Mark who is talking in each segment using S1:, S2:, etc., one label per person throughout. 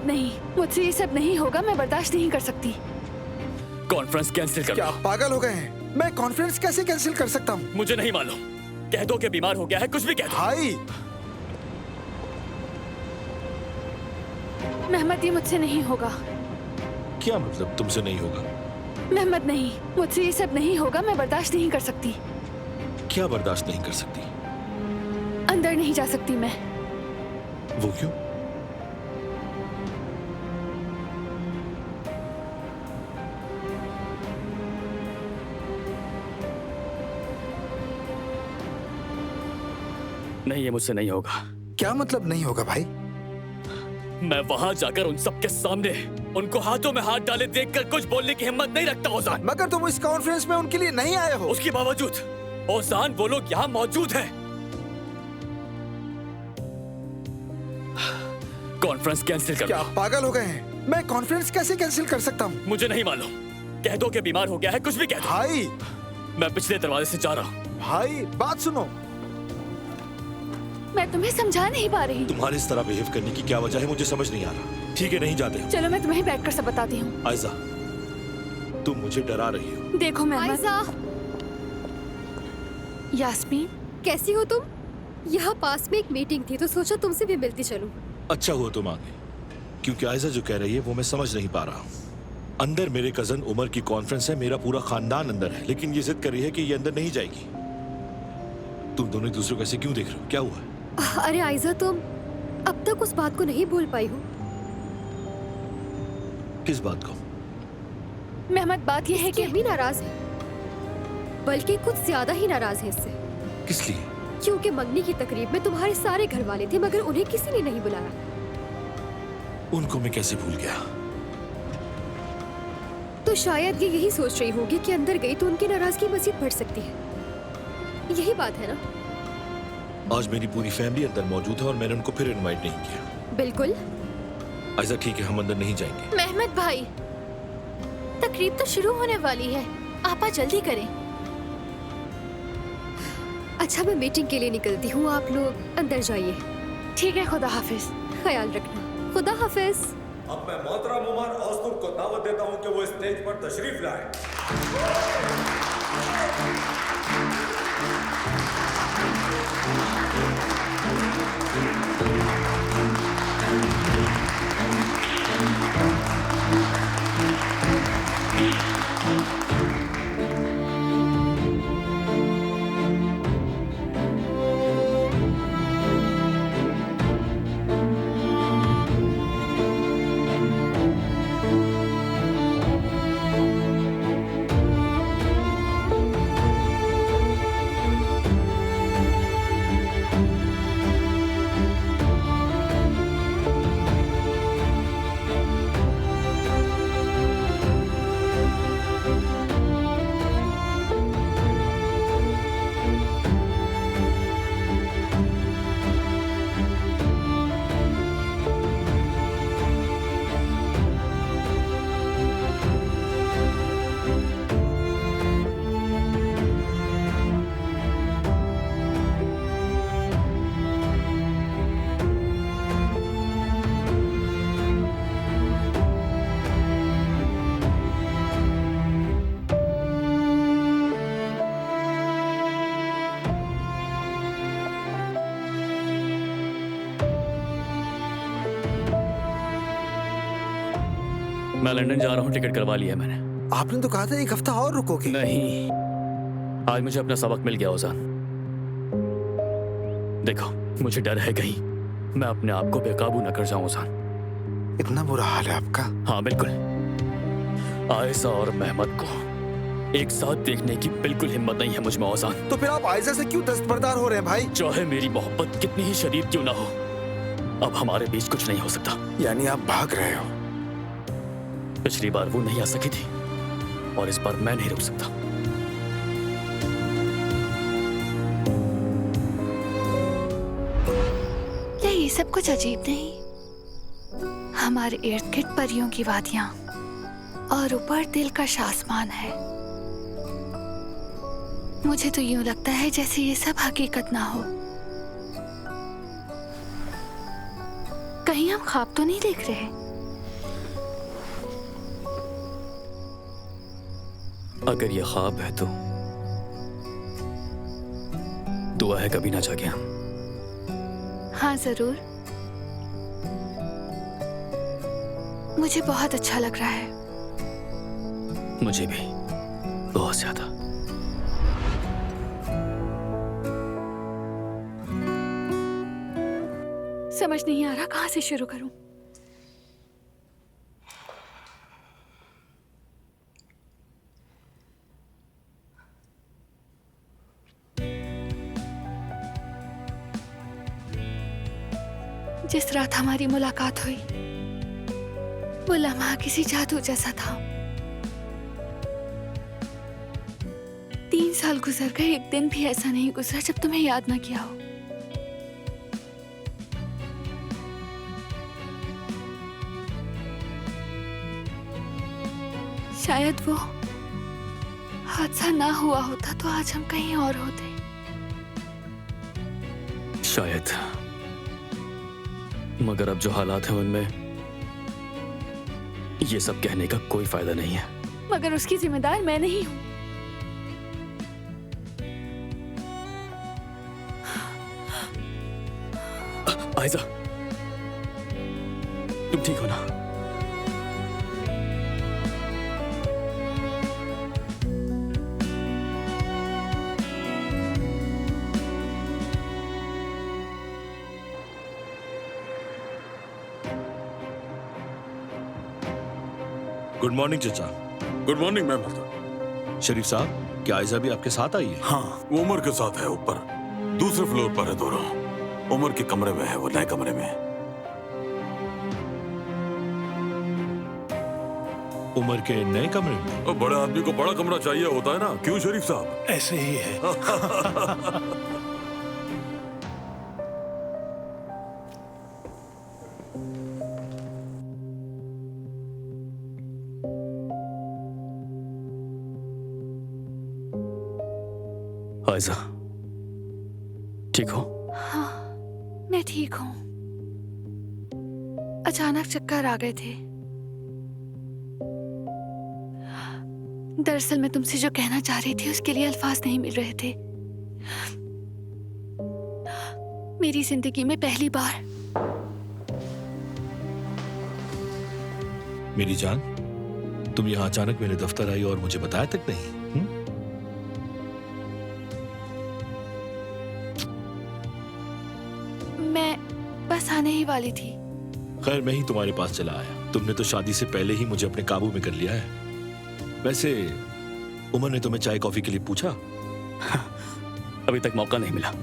S1: नहीं, मुझसे ये सब नहीं होगा। मैं बर्दाश्त नहीं कर सकती।
S2: कॉन्फ्रेंस कैंसिल कर
S3: क्या
S2: दो।
S3: आप पागल हो गए हैं? मैं कॉन्फ्रेंस कैसे कैंसिल कर सकता हूँ?
S2: मुझे नहीं मालूम। कह दो कि बीमार हो गया है, कुछ भी कह दो।
S3: भाई
S1: मेहमद, ये मुझसे नहीं होगा।
S4: क्या मतलब तुमसे नहीं होगा?
S1: मेहमद नहीं, मुझसे ये सब नहीं होगा। मैं बर्दाश्त नहीं कर सकती।
S4: क्या बर्दाश्त नहीं कर सकती?
S1: अंदर नहीं जा सकती मैं।
S4: वो क्यों?
S2: नहीं, ये मुझसे नहीं होगा।
S3: क्या मतलब नहीं होगा भाई?
S2: मैं वहां जाकर उन सबके सामने उनको हाथों में हाथ डाले देखकर कुछ बोलने की हिम्मत नहीं रखता ओजान।
S3: मगर तुम इस कॉन्फ्रेंस में उनके लिए नहीं आए हो।
S2: उसके बावजूद ओजान वो लोग यहाँ मौजूद हैं। कॉन्फ्रेंस कैंसिल कर
S3: क्या
S2: दो।
S3: आप पागल हो गए हैं? मैं कॉन्फ्रेंस कैसे कैंसिल कर सकता हूँ?
S2: मुझे नहीं मालूम। कह दो कि बीमार हो गया है, कुछ भी कह दो।
S3: भाई
S2: मैं पिछले दरवाजे से जा रहा हूँ।
S3: भाई बात सुनो।
S1: मैं तुम्हें समझा नहीं पा रही।
S4: तुम्हारे इस तरह बिहेव करने की क्या वजह है मुझे समझ नहीं आ रहा। ठीक है, नहीं जाते हम।
S1: चलो मैं तुम्हें बैठकर सब बताती हूँ।
S4: आयजा, तुम मुझे डरा रही हो।
S1: देखो मेहमद।
S5: आयजा,
S1: यास्मीन,
S5: कैसी हो तुम? यहाँ पास में एक मीटिंग थी तो सोचा तुमसे भी मिलती चलूं।
S4: अच्छा हुआ तुम आ गई, क्योंकि आयजा जो कह रही है वो मैं समझ नहीं पा रहा हूँ। अंदर मेरे कजन उमर की कॉन्फ्रेंस है, मेरा पूरा खानदान अंदर है, लेकिन ये जिद कर रही है कि ये अंदर नहीं जाएगी। तुम दोनों एक दूसरे को ऐसे क्यों देख रहे हो? क्या हुआ है?
S5: अरे आयजा, तुम अब तक उस बात को नहीं भूल पाई हो।
S4: किस बात को?
S1: मेहमद, बात यह है कि
S5: भी नाराज है, बल्कि कुछ ज्यादा ही नाराज है इससे।
S4: किस लिए?
S5: क्योंकि मंगनी की तकरीब में तुम्हारे सारे घर वाले थे मगर उन्हें किसी ने नहीं बुलाया।
S4: उनको मैं कैसे भूल गया?
S5: तो शायद ये यही सोच रही होगी कि अंदर गई तो उनकी नाराजगी मजीद बढ़ सकती है। यही बात है ना?
S4: आज मेरी पूरी फैमिली अंदर मौजूद है और मैंने उनको फिर इनवाइट नहीं किया।
S5: बिल्कुल।
S4: आयजा ठीक है, हम अंदर नहीं जाएंगे।
S1: मेहमद भाई, तकरीब तो शुरू होने वाली है, आपा जल्दी करें।
S5: अच्छा, मैं मीटिंग के लिए निकलती हूँ, आप लोग अंदर जाइए।
S1: ठीक है, खुदा हाफिज।
S5: ख्याल रखना। खुदा हाफिज।
S6: अब मैं मोहतरम उमर औसतुर को दावत देता हूं कि वो स्टेज पर तशरीफ लाए।
S2: मैं लंदन जा रहा हूँ, टिकट करवा लिया मैंने।
S3: आपने तो कहा था एक हफ्ता और रुकोगे।
S2: नहीं, आज मुझे अपना सबक मिल गया ओजान। देखो, मुझे डर है कहीं मैं अपने आप को बेकाबू न कर जाऊं ओजान।
S3: इतना बुरा हाल है आपका?
S2: हाँ बिल्कुल। आयशा और मेहमद को एक साथ देखने की बिल्कुल हिम्मत नहीं है मुझ में ओजान।
S3: तो फिर आप आयशा से क्यों दस्तबरदार हो रहे हैं भाई?
S2: चाहे मेरी मोहब्बत कितनी ही शदीद क्यों ना हो, अब हमारे बीच कुछ नहीं हो सकता।
S3: यानी आप भाग रहे हो?
S2: पिछली बार वो नहीं आ सकी थी और इस बार मैं नहीं रुक सकता।
S1: क्या ये सब कुछ अजीब नहीं? हमारे इर्द गिर्द परियों की वादियां और ऊपर दिलकश आसमान है। मुझे तो यूं लगता है जैसे ये सब हकीकत ना हो। कहीं हम ख्वाब तो नहीं देख रहे?
S2: अगर ये ख्वाब है तो दुआ है कभी ना जागे हम।
S1: हाँ जरूर, मुझे बहुत अच्छा लग रहा है।
S2: मुझे भी बहुत ज्यादा।
S1: समझ नहीं आ रहा कहाँ से शुरू करूं। जिस रात हमारी मुलाकात हुई वो लम्हा किसी जादू जैसा था। 3 साल गुजर गए, एक दिन भी ऐसा नहीं गुजरा जब तुम्हें याद ना किया हो। शायद वो हादसा ना हुआ होता तो आज हम कहीं और होते।
S2: शायद, मगर अब जो हालात हैं उनमें ये सब कहने का कोई फायदा नहीं है।
S1: मगर उसकी जिम्मेदार मैं नहीं हूं।
S2: आयजा, तुम ठीक हो ना?
S4: गुड मॉर्निंग चचा।
S7: Good morning ma'am.
S4: शरीफ साहब, क्या आयजा भी आपके साथ आई है?
S7: हाँ, वो उमर के साथ है, ऊपर दूसरे फ्लोर पर है दोनों। उमर के कमरे में है, वो नए कमरे में है।
S4: उमर के नए कमरे में?
S7: और बड़े आदमी को बड़ा कमरा चाहिए होता है ना, क्यों शरीफ साहब?
S4: ऐसे ही है।
S2: आयजा, ठीक हो?
S1: हाँ, मैं ठीक हूँ। अचानक चक्कर आ गए थे। दरअसल मैं तुमसे जो कहना चाह रही थी उसके लिए अल्फाज नहीं मिल रहे थे। मेरी जिंदगी में पहली बार।
S4: मेरी जान, तुम यहाँ अचानक मेरे दफ्तर आई और मुझे बताया तक नहीं?
S1: मैं बस आने ही वाली थी।
S4: खैर, मैं ही तुम्हारे पास चला आया। तुमने तो शादी से पहले ही मुझे अपने काबू में कर लिया है। वैसे उमर ने तुम्हें चाय कॉफी के लिए पूछा?
S2: अभी तक मौका नहीं मिला।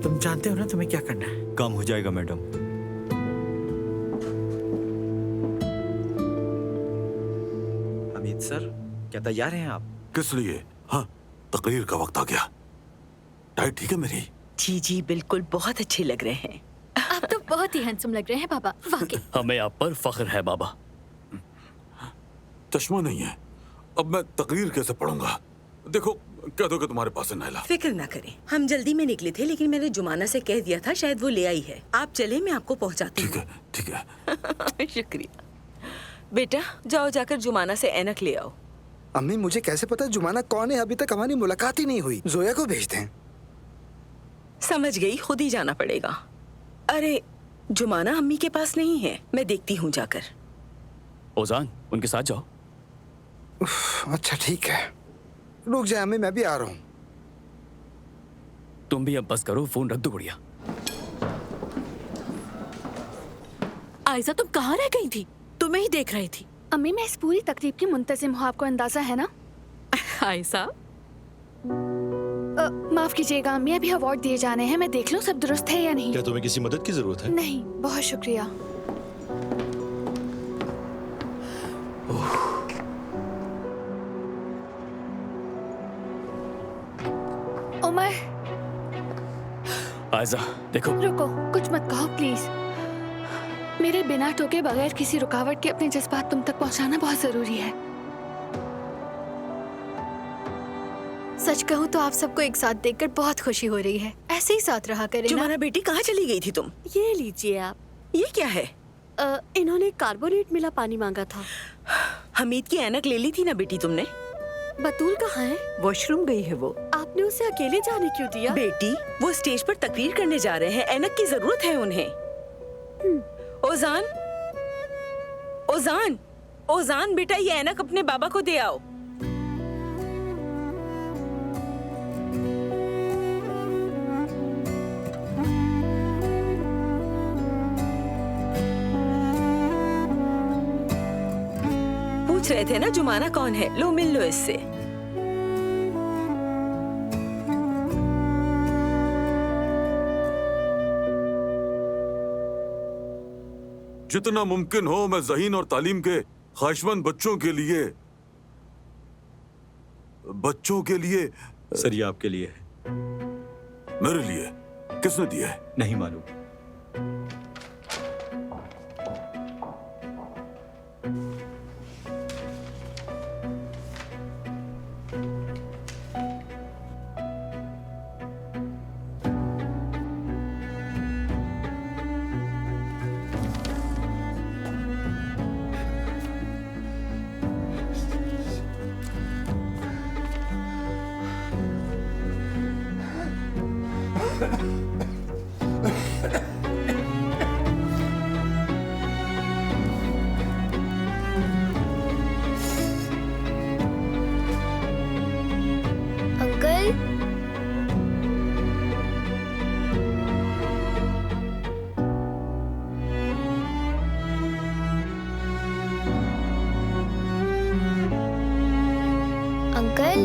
S8: तुम जानते हो ना तुम्हें क्या करना है?
S9: काम हो जाएगा मैडम।
S8: अमित सर, क्या तैयार हैं आप?
S7: किस लिए? हाँ, तकरीर का वक्त आ गया। डाइट ठीक है मेरी?
S10: जी जी बिल्कुल, बहुत अच्छे लग रहे हैं।
S5: आप तो बहुत ही हैंडसम लग रहे हैं बाबा, वाकई।
S2: हमें आप पर फख्र है बाबा।
S7: चश्मा नहीं है, अब मैं तकरीर कैसे पढ़ूंगा? देखो, कह दो कि तुम्हारे पास है नायला।
S10: फिक्र ना करें, हम जल्दी में निकले थे लेकिन मैंने जुमाना से कह दिया था, शायद वो ले आई है। आप चले, मैं आपको पहुंचाती हूँ।
S7: ठीक है, ठीक है।
S10: शुक्रिया। बेटा जाओ, जाकर जुमाना से ऐनक ले आओ।
S3: अम्मी, मुझे कैसे पता जुमाना कौन है? अभी तक हमारी मुलाकात ही नहीं हुई। जोया को भेज दें।
S10: समझ गई, खुद ही जाना पड़ेगा। अरे जुमाना अम्मी के पास नहीं है, मैं देखती हूँ जाकर।
S2: ओजान, उनके साथ जाओ।
S3: अच्छा ठीक है। रुक जाए अम्मी, मैं भी आ रहा हूँ।
S2: तुम भी अब बस करो, फोन रख दो गुड़िया।
S1: आयजा तुम कहाँ रह गई थी? तुम्हें ही देख रही थी। अम्मी मैं इस पूरी तकरीब की मुंतजिम हूँ, आपको अंदाजा है ना?
S10: आयसा,
S1: माफ कीजिएगा अम्मी, अभी अवार्ड दिए जाने हैं, मैं देख लूँ सब दुरुस्त है या नहीं।
S4: क्या तुम्हें किसी मदद की जरूरत है?
S1: नहीं, बहुत शुक्रिया। उमर
S2: आयजा देखो,
S1: रुको, कुछ मत कहो प्लीज। मेरे बिना टोके बगैर किसी रुकावट के अपने जज्बात तुम तक पहुंचाना बहुत जरूरी है। सच कहूँ तो आप सबको एक साथ देखकर बहुत खुशी हो रही है। ऐसे ही साथ रहा करें ना।
S10: जुमाना बेटी कहाँ चली गई थी तुम?
S9: ये लीजिए आप।
S10: ये क्या है?
S9: इन्होंने कार्बोनेट मिला पानी मांगा था।
S10: हमीद की ऐनक ले ली थी ना बेटी तुमने?
S9: बतूल कहाँ है?
S10: वॉशरूम गई है वो।
S9: आपने उसे अकेले जाने क्यों दिया?
S10: बेटी वो स्टेज पर तकरीर करने जा रहे हैं, ऐनक की जरूरत है उन्हें। ओजान, ओजान, ओजान बेटा ये ऐनक अपने बाबा को दे आओ। पूछ रहे थे ना जुमाना कौन है, लो मिल लो इससे।
S7: जितना मुमकिन हो मैं ज़हीन और तालीम के ख्वाहिशमंद बच्चों के लिए
S8: सर ये आपके लिए है।
S7: मेरे लिए किसने दिया है?
S8: नहीं मालूम।
S9: Uncle, uncle,